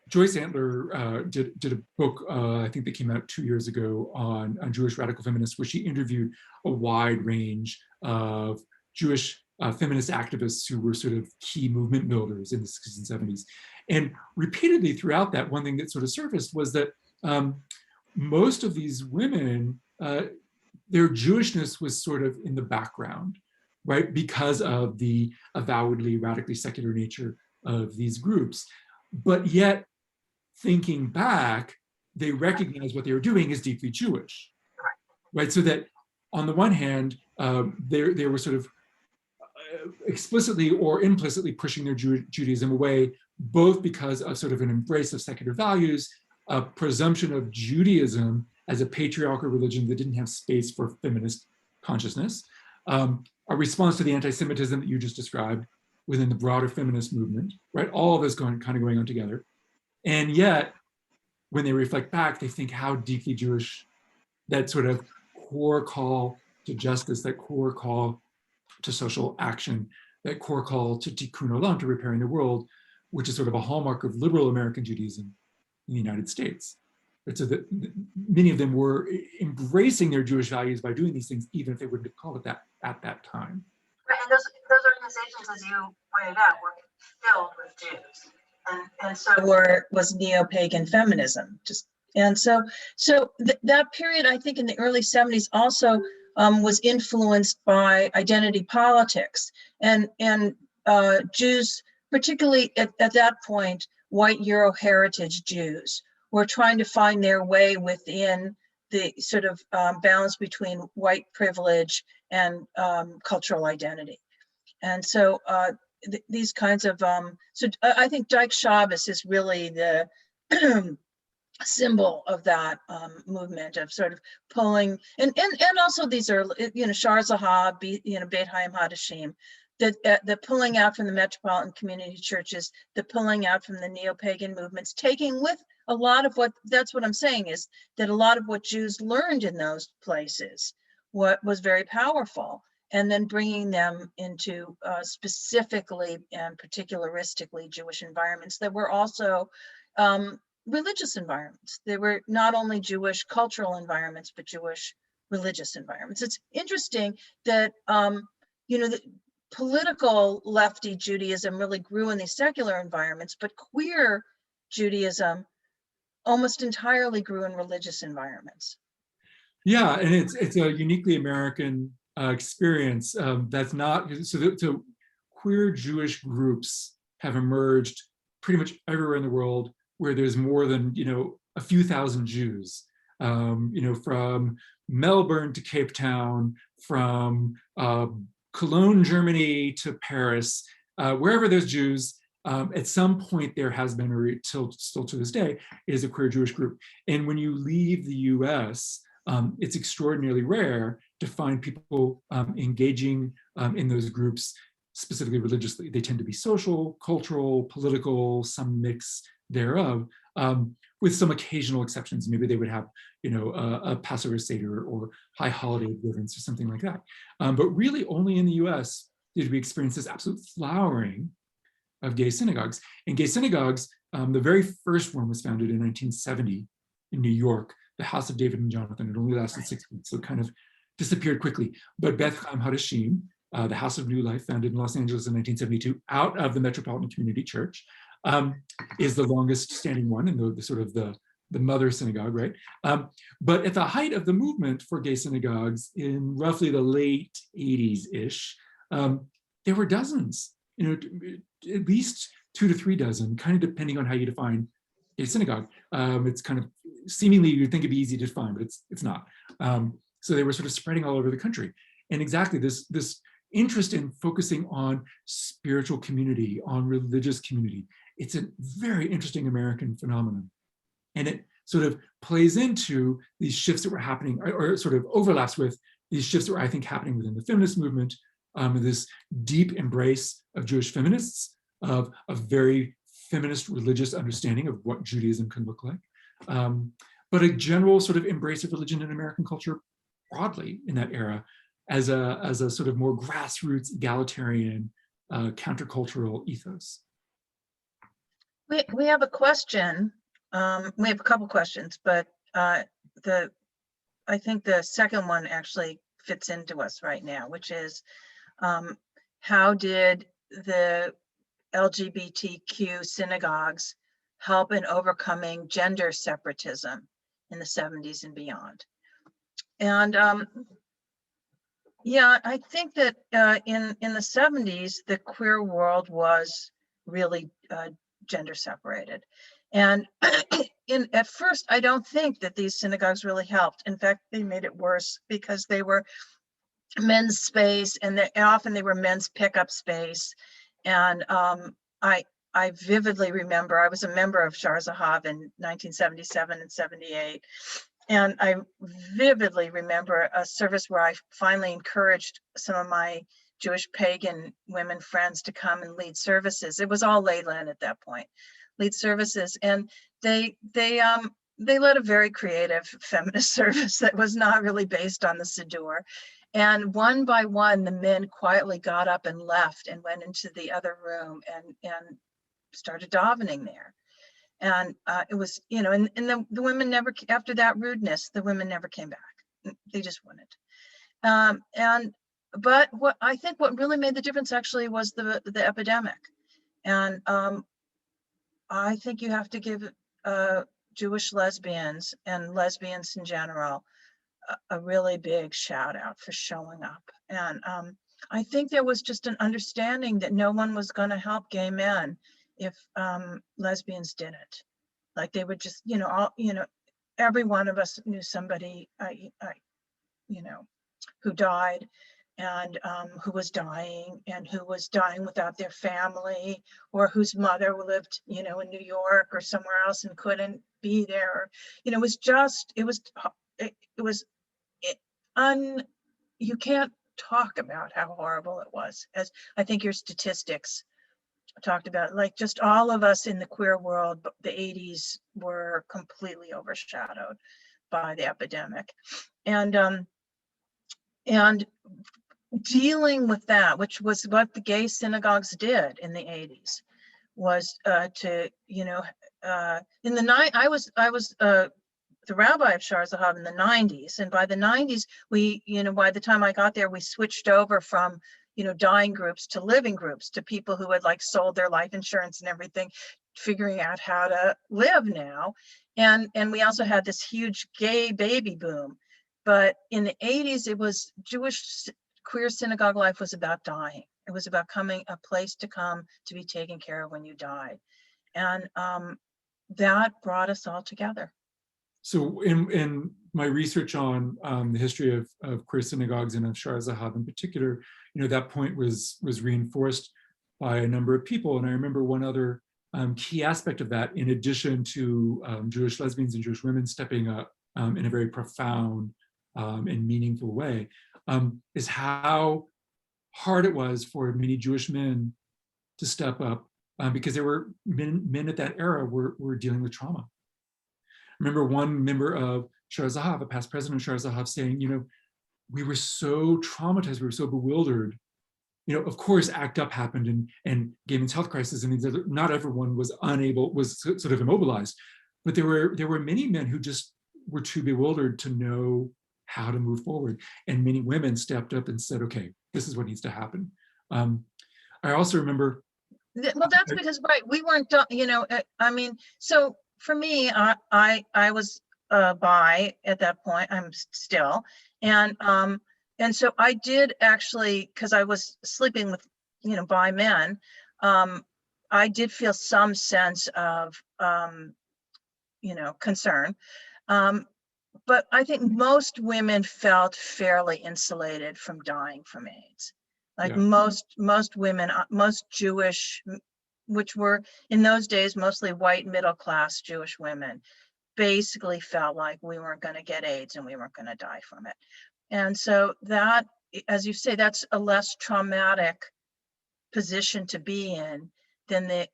A: Joyce Antler did a book, I think that came out 2 years ago on Jewish radical feminists, where she interviewed a wide range of Jewish feminist activists who were sort of key movement builders in the 60s and 70s. And repeatedly throughout that, one thing that sort of surfaced was that most of these women, their Jewishness was sort of in the background, right? Because of the avowedly radically secular nature of these groups. But yet, thinking back, they recognized what they were doing as deeply Jewish, right? So that on the one hand, they were sort of explicitly or implicitly pushing their Judaism away, both because of sort of an embrace of secular values, a presumption of Judaism as a patriarchal religion that didn't have space for feminist consciousness, a response to the anti-Semitism that you just described within the broader feminist movement, right? All of this kind of going on together. And yet, when they reflect back, they think how deeply Jewish that sort of core call to justice, that core call to social action, that core call to tikkun olam, to repairing the world, which is sort of a hallmark of liberal American Judaism in the United States. But so that many of them were embracing their Jewish values by doing these things, even if they wouldn't have called it that at that time.
C: Right, and those organizations, as you pointed out, were filled with Jews, and so was neo-pagan feminism. That period, I think, in the early 70s also was influenced by identity politics, and Jews, particularly at that point, white Euro heritage Jews, were trying to find their way within the sort of balance between white privilege and cultural identity. And so these kinds of, I think Dyke Shabbos is really the symbol of that movement of sort of pulling, and also these are, Shar Zahab, Beit Hayim Hadashim, the pulling out from the metropolitan community churches, the pulling out from the neo-pagan movements, taking with a lot of that's what I'm saying, is that a lot of what Jews learned in those places, what was very powerful, and then bringing them into specifically and particularistically Jewish environments that were also religious environments. They were not only Jewish cultural environments, but Jewish religious environments. It's interesting that, the political lefty Judaism really grew in these secular environments, but queer Judaism almost entirely grew in religious environments.
A: Yeah, and it's a uniquely American experience. That's not, so queer Jewish groups have emerged pretty much everywhere in the world where there's more than, a few thousand Jews, from Melbourne to Cape Town, from Cologne, Germany to Paris, wherever there's Jews, at some point there has been, or still to this day, is a queer Jewish group. And when you leave the US, it's extraordinarily rare to find people engaging in those groups, specifically religiously. They tend to be social, cultural, political, some mix thereof, with some occasional exceptions. Maybe they would have, a Passover Seder or high holiday observance or something like that. But really only in the US did we experience this absolute flowering of gay synagogues. And gay synagogues, the very first one was founded in 1970 in New York, the House of David and Jonathan. It only lasted 6 weeks, so it kind of disappeared quickly. But Beth Chaim Hadashim, the House of New Life, founded in Los Angeles in 1972, out of the Metropolitan Community Church, is the longest standing one, and the sort of the mother synagogue, right? But at the height of the movement for gay synagogues in roughly the late 80s-ish, there were dozens, at least 2 to 3 dozen, kind of depending on how you define a synagogue. It's kind of, seemingly you'd think it'd be easy to define, but it's not. So they were sort of spreading all over the country. And exactly this interest in focusing on spiritual community, on religious community, it's a very interesting American phenomenon. And it sort of plays into these shifts that were happening, or sort of overlaps with these shifts that were, I think, happening within the feminist movement, this deep embrace of Jewish feminists, of a very feminist religious understanding of what Judaism can look like, but a general sort of embrace of religion in American culture broadly in that era as a sort of more grassroots, egalitarian, countercultural ethos.
C: We have a question. We have a couple questions, but I think the second one actually fits into us right now, which is how did the LGBTQ synagogues help in overcoming gender separatism in the 70s and beyond? And yeah, I think that in the 70s, the queer world was really gender separated. And at first, I don't think that these synagogues really helped. In fact, they made it worse because they were men's space, and often they were men's pickup space. And I vividly remember, I was a member of Shar Zahav in 1977 and 78. And I vividly remember a service where I finally encouraged some of my Jewish pagan women friends to come and lead services. It was all layland at that point, lead services. And they led a very creative feminist service that was not really based on the Siddur. And one by one, the men quietly got up and left and went into the other room and started davening there. And it was, you know, and the women never, after that rudeness, the women never came back. They just wouldn't. But what I think what really made the difference actually was the epidemic. And I think you have to give Jewish lesbians and lesbians in general a really big shout out for showing up. And I think there was just an understanding that no one was going to help gay men if lesbians did it. Like they would just, every one of us knew somebody, who died and who was dying without their family, or whose mother lived, in New York or somewhere else and couldn't be there. You can't talk about how horrible it was, as I think your statistics talked about. Like just all of us in the queer world, the 80s were completely overshadowed by the epidemic. And dealing with that, which was what the gay synagogues did in the 80s, was I was the rabbi of Shar Zahav in the 90s. And by the 90s, by the time I got there, we switched over from, dying groups to living groups, to people who had like sold their life insurance and everything, figuring out how to live now. And we also had this huge gay baby boom. But in the 80s, it was Jewish queer synagogue life was about dying. It was about a place to come to be taken care of when you died. And that brought us all together.
A: So in my research on the history of queer synagogues and of Shar Zahav in particular, that point was reinforced by a number of people. And I remember one other key aspect of that, in addition to Jewish lesbians and Jewish women stepping up in a very profound and meaningful way, is how hard it was for many Jewish men to step up, because there were men at that era were dealing with trauma. I remember one member of Shar Zahav, a past president of Shar Zahav, saying, we were so traumatized, we were so bewildered. Of course, ACT UP happened and gay men's health crisis, and not everyone was sort of immobilized, but there were many men who just were too bewildered to know how to move forward. And many women stepped up and said, okay, this is what needs to happen. I also remember.
C: Well, that's because, right, we weren't, so for me, I was bi at that point. I'm still, and so I did actually, because I was sleeping with bi men, I did feel some sense of concern, but I think most women felt fairly insulated from dying from AIDS. Like most women, most Jewish, which were in those days mostly white middle class Jewish women, basically felt like we weren't going to get AIDS and we weren't going to die from it. And so that, as you say, that's a less traumatic position to be in than the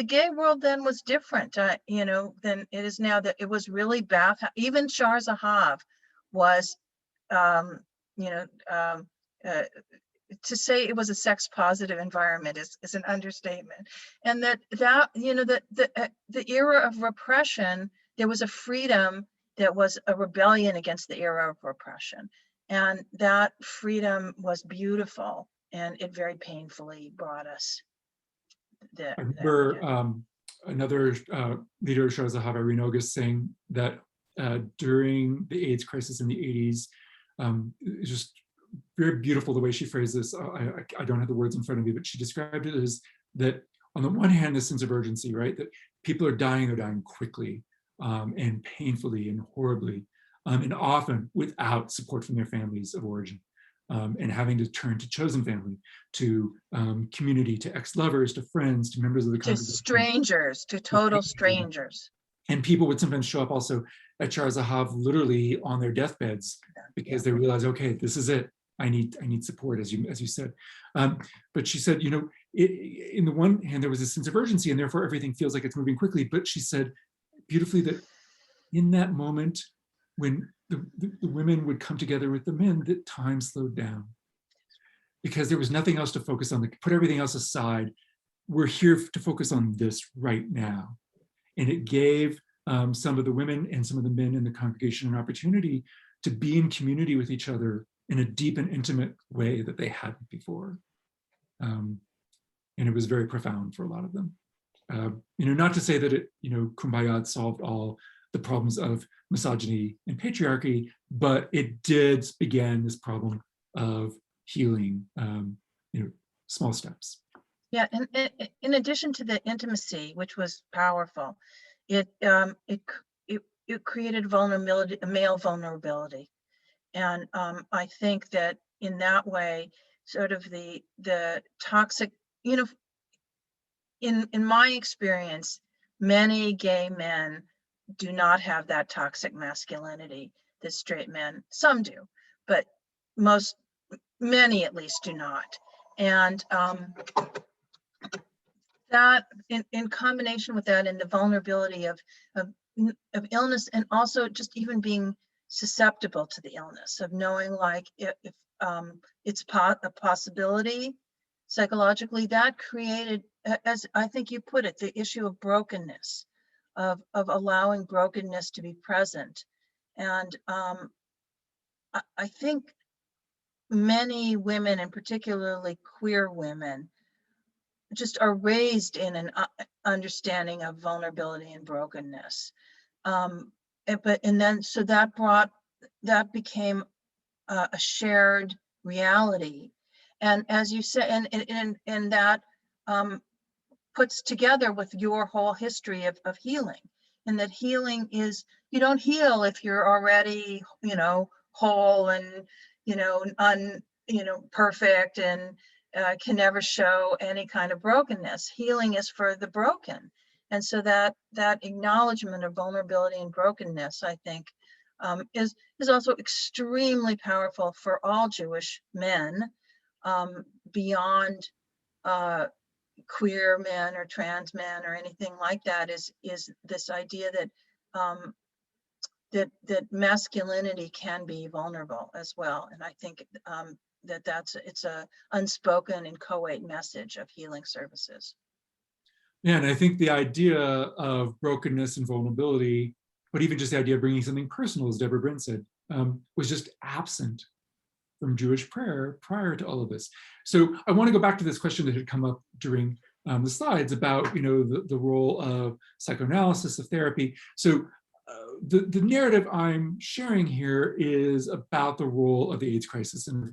C: gay world then was different, than it is now. That it was really bad. Even Shar Zahav was, to say it was a sex positive environment is an understatement. And the era of repression, there was a freedom that was a rebellion against the era of repression. And that freedom was beautiful, and it very painfully brought us. I
A: remember another leader of Shar Zahav, Irene August, saying that during the AIDS crisis in the 80s, it's just very beautiful the way she phrased this. I don't have the words in front of me, but she described it as that on the one hand, a sense of urgency, right? That people are dying, they're dying quickly and painfully and horribly, and often without support from their families of origin. and having to turn to chosen family, to community, to ex-lovers, to friends, to members of the congregation.
C: To strangers, to total strangers.
A: And people would sometimes show up also at Shar Zahav literally on their deathbeds because they realize, okay, this is it. I need support, as you said. But she said, in the one hand, there was a sense of urgency, and therefore everything feels like it's moving quickly. But she said beautifully that in that moment, when the women would come together with the men, that time slowed down because there was nothing else to focus on. Put everything else aside. We're here to focus on this right now. And it gave some of the women and some of the men in the congregation an opportunity to be in community with each other in a deep and intimate way that they hadn't before. And it was very profound for a lot of them. Not to say that it, Kumbaya solved all the problems of misogyny and patriarchy, but it did begin this problem of healing, small steps.
C: Yeah, and in addition to the intimacy, which was powerful, it created vulnerability, a male vulnerability, and I think that in that way, sort of the toxic, in my experience, many gay men do not have that toxic masculinity that straight men, some do, but many at least do not, and that in combination with that and the vulnerability of illness, and also just even being susceptible to the illness, of knowing like if it's a possibility psychologically, that created, as I think you put it, the issue of brokenness, of allowing brokenness to be present. And I think many women, and particularly queer women, just are raised in an understanding of vulnerability and brokenness. So that became a shared reality. And as you said, and that puts together with your whole history of healing, and that healing is, you don't heal if you're already, whole and, perfect and can never show any kind of brokenness. Healing is for the broken. And so that acknowledgement of vulnerability and brokenness, I think, is also extremely powerful for all Jewish men, beyond queer men or trans men or anything like that, is this idea that masculinity can be vulnerable as well. And I think it's a unspoken and co-ed message of healing services.
A: Yeah, and I think the idea of brokenness and vulnerability, but even just the idea of bringing something personal, as Deborah Brent said, was just absent from Jewish prayer prior to all of this. So I want to go back to this question that had come up during the slides about, the role of psychoanalysis, of therapy. So the narrative I'm sharing here is about the role of the AIDS crisis and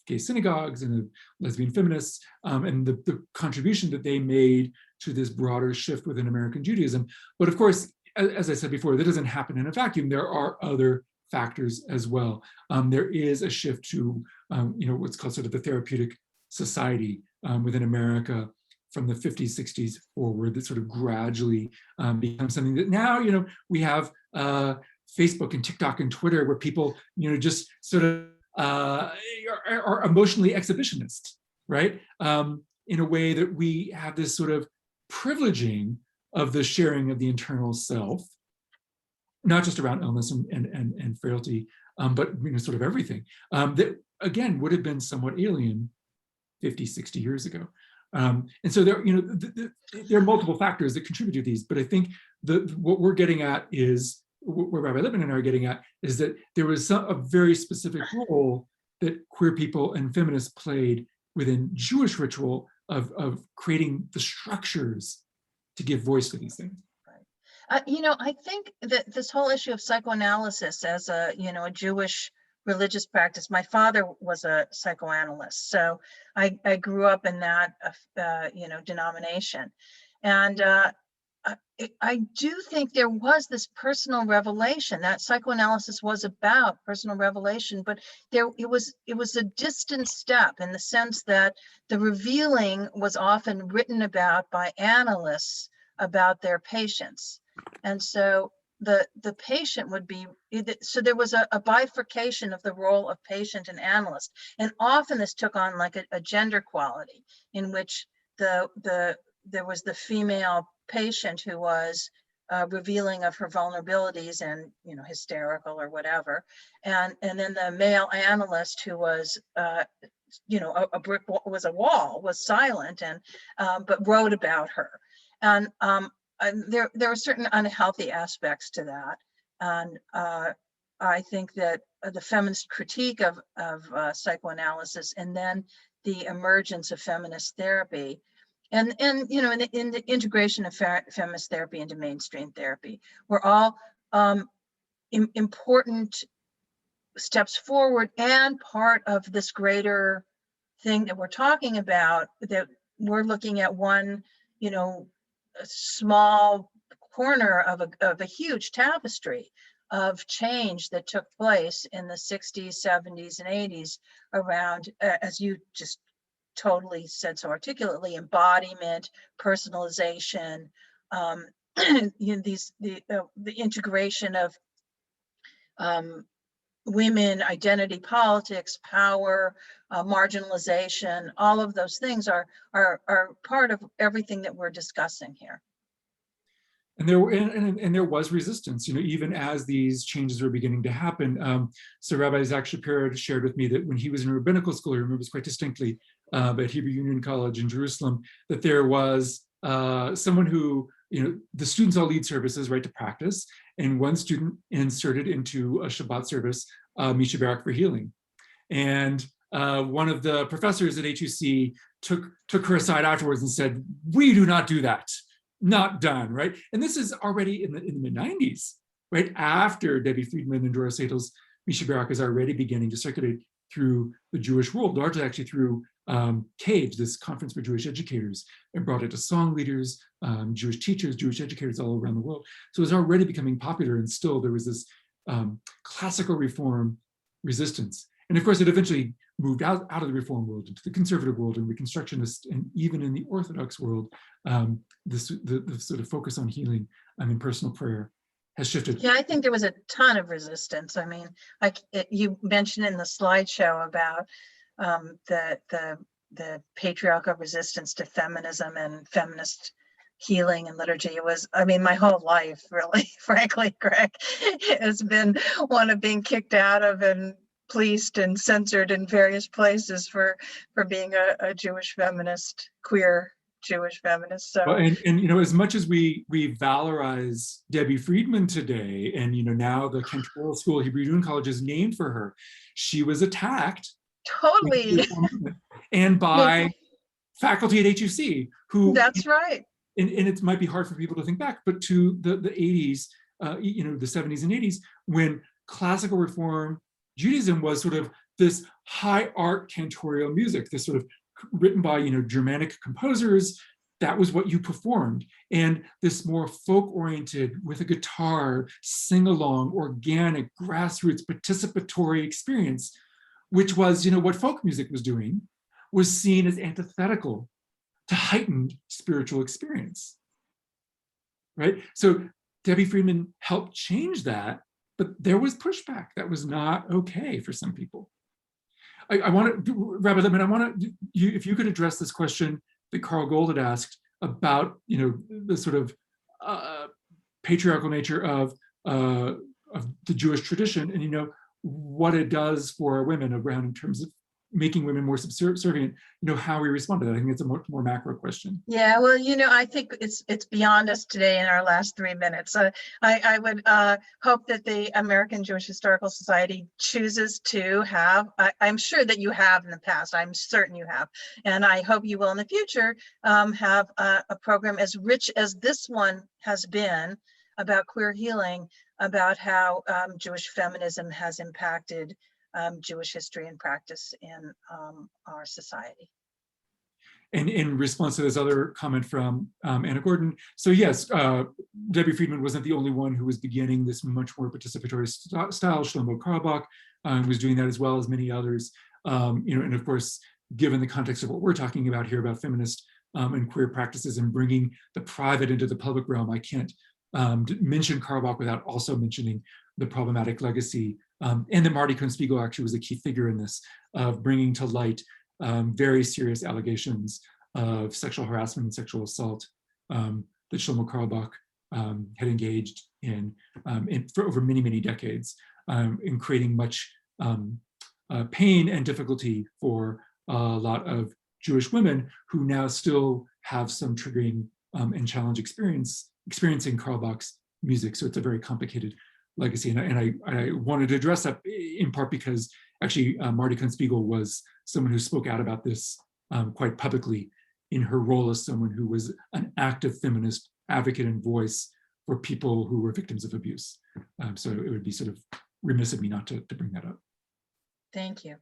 A: gay synagogues and lesbian feminists, and the contribution that they made to this broader shift within American Judaism. But of course, as I said before, that doesn't happen in a vacuum. There are other factors as well. There is a shift to, what's called sort of the therapeutic society within America from the 50s, 60s forward, that sort of gradually becomes something that now, we have Facebook and TikTok and Twitter, where people, just sort of are emotionally exhibitionist, right? In a way that we have this sort of privileging of the sharing of the internal self, not just around illness and frailty, but sort of everything, that again would have been somewhat alien 50, 60 years ago. And so there are multiple factors that contribute to these, but I think what we're getting at is, what Rabbi Litman and I are getting at, is that there was a very specific role that queer people and feminists played within Jewish ritual of creating the structures to give voice to these things.
C: I think that this whole issue of psychoanalysis as a Jewish religious practice, my father was a psychoanalyst, so I grew up in that denomination, and I do think there was this personal revelation, that psychoanalysis was about personal revelation, but it was a distant step in the sense that the revealing was often written about by analysts about their patients. And so the patient would be, so there was a bifurcation of the role of patient and analyst. And often this took on like a gender quality in which there was the female patient who was revealing of her vulnerabilities and, you know, hysterical or whatever, and then the male analyst who was you know, a brick was a wall, was silent, and but wrote about her. And there are certain unhealthy aspects to that, and I think that the feminist critique of psychoanalysis, and then the emergence of feminist therapy, and you know, in the integration of feminist therapy into mainstream therapy, were all important steps forward, and part of this greater thing that we're talking about, that we're looking at one, you know, a small corner of a huge tapestry of change that took place in the 60s, 70s, and 80s around, as you just totally said so articulately, embodiment, personalization, you know, the integration of women, identity politics, power, marginalization. All of those things are part of everything that we're discussing here.
A: And there was resistance, you know, even as these changes were beginning to happen. So Rabbi Zach Shapiro shared with me that when he was in rabbinical school, he remembers quite distinctly at Hebrew Union College in Jerusalem, that there was someone who, you know, the students all lead services, right, to practice, and one student inserted into a Shabbat service, Mishibarak for healing. And one of the professors at HUC took her aside afterwards and said, "We do not do that. Not done," right? And this is already in the mid-90s, right? After Debbie Friedman and Dora Satel's Mishibarak is already beginning to circulate through the Jewish world, largely actually through CAGE, this Conference for Jewish Educators, and brought it to song leaders, Jewish teachers, Jewish educators all around the world. So it was already becoming popular, and still there was this classical reform resistance. And of course, it eventually moved out of the reform world into the conservative world and Reconstructionist, and even in the Orthodox world, the sort of focus on healing and personal prayer has shifted.
C: Yeah, I think there was a ton of resistance. I mean, like you mentioned in the slideshow about the patriarchal resistance to feminism and feminist healing and liturgy. It was, I mean, my whole life, really, frankly, Greg, has been one of being kicked out of and policed and censored in various places for being a Jewish feminist, queer Jewish feminist. So,
A: well, and you know, as much as we valorize Debbie Friedman today, and you know, now the Cantorial School Hebrew Union College is named for her, she was attacked
C: totally,
A: and by faculty at HUC who,
C: that's right.
A: And it might be hard for people to think back, but to the 80s, you know, the 70s and 80s, when classical reform Judaism was sort of this high art cantorial music, this sort of written by, you know, Germanic composers. That was what you performed. And this more folk-oriented, with a guitar, sing-along, organic, grassroots, participatory experience, which was, you know, what folk music was doing, was seen as antithetical to heightened spiritual experience, right? So Debbie Friedman helped change that, but there was pushback. That was not okay for some people. I want to, Rabbi Litman, I want to, if you could address this question that Carl Gold had asked about, you know, the sort of patriarchal nature of the Jewish tradition, and you know what it does for women around in terms of making women more subservient, you know, how we respond to that. I think it's a much more macro question.
C: Yeah, well, you know, I think it's beyond us today in our last 3 minutes. I would hope that the American Jewish Historical Society chooses to have, I'm sure that you have in the past, I'm certain you have, and I hope you will in the future, have a program as rich as this one has been about queer healing, about how Jewish feminism has impacted Jewish history and practice in our society.
A: and in response to this other comment from Anna Gordon, so yes, Debbie Friedman wasn't the only one who was beginning this much more participatory style. Shlomo Carlebach was doing that as well as many others. And of course, given the context of what we're talking about here about feminist and queer practices and bringing the private into the public realm, I can't mention Carlebach without also mentioning the problematic legacy, and that Marty Cohn-Spiegel actually was a key figure in this, of bringing to light very serious allegations of sexual harassment and sexual assault that Shlomo Carlebach had engaged in for over many, many decades, in creating much pain and difficulty for a lot of Jewish women who now still have some triggering and challenge experiencing Carlebach's music. So it's a very complicated legacy. And I wanted to address that in part because actually Marty Cohn-Spiegel was someone who spoke out about this quite publicly in her role as someone who was an active feminist advocate and voice for people who were victims of abuse. So it would be sort of remiss of me not to bring that up.
C: Thank you.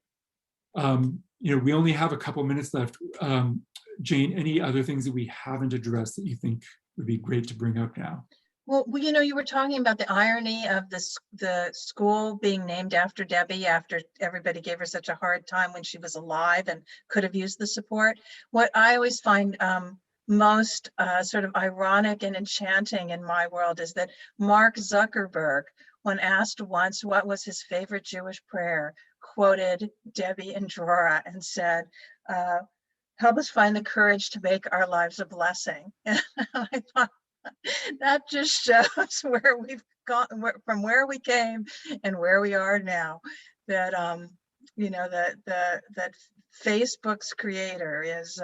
A: We only have a couple minutes left. Jane, any other things that we haven't addressed that you think would be great to bring up now?
C: Well, you were talking about the irony of the school being named after Debbie, after everybody gave her such a hard time when she was alive and could have used the support. What I always find most sort of ironic and enchanting in my world is that Mark Zuckerberg, when asked once what was his favorite Jewish prayer, quoted Debbie and Drora and said, help us find the courage to make our lives a blessing. And I thought, that just shows where we've gone, from where we came and where we are now. That that Facebook's creator is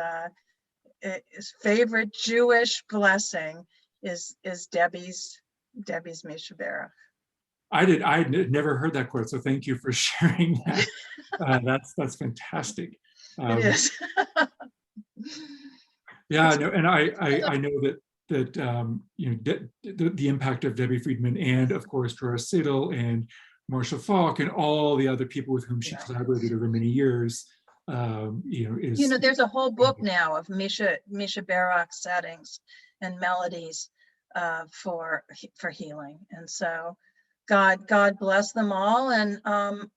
C: his favorite Jewish blessing is Debbie's Mishibarak.
A: I had never heard that quote, so thank you for sharing that. That's fantastic.
C: It is.
A: Yeah, no, and I know that the impact of Debbie Friedman and of course Drora Siddle and Marcia Falk and all the other people with whom she collaborated over many years, is
C: there's a whole book now of Mishibarak settings and melodies for healing, and so God bless them all. And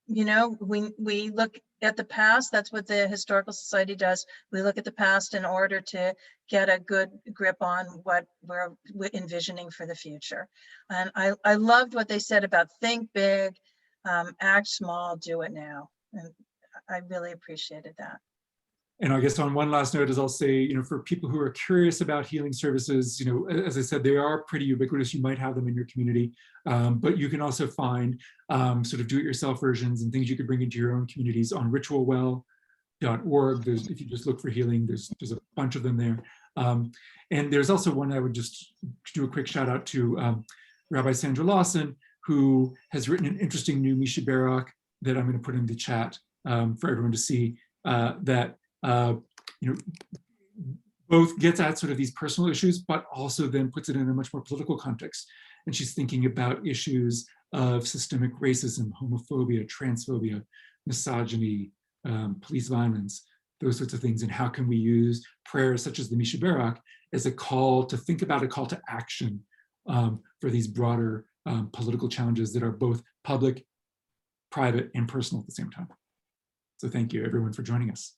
C: we look at the past. That's what the Historical Society does. We look at the past in order to get a good grip on what we're envisioning for the future. And I loved what they said about think big, act small, do it now. And I really appreciated that.
A: And I guess on one last note, as I'll say, for people who are curious about healing services, as I said, they are pretty ubiquitous. You might have them in your community, but you can also find sort of do-it-yourself versions and things you could bring into your own communities on ritualwell.org. If you just look for healing, there's a bunch of them there. And there's also one I would just do a quick shout out to Rabbi Sandra Lawson, who has written an interesting new Mishibarak that I'm going to put in the chat for everyone to see, that both gets at sort of these personal issues, but also then puts it in a much more political context. And she's thinking about issues of systemic racism, homophobia, transphobia, misogyny, police violence, those sorts of things, and how can we use prayers such as the Mishibarak as a call to think about, a call to action for these broader political challenges that are both public, private, and personal at the same time. So thank you everyone for joining us.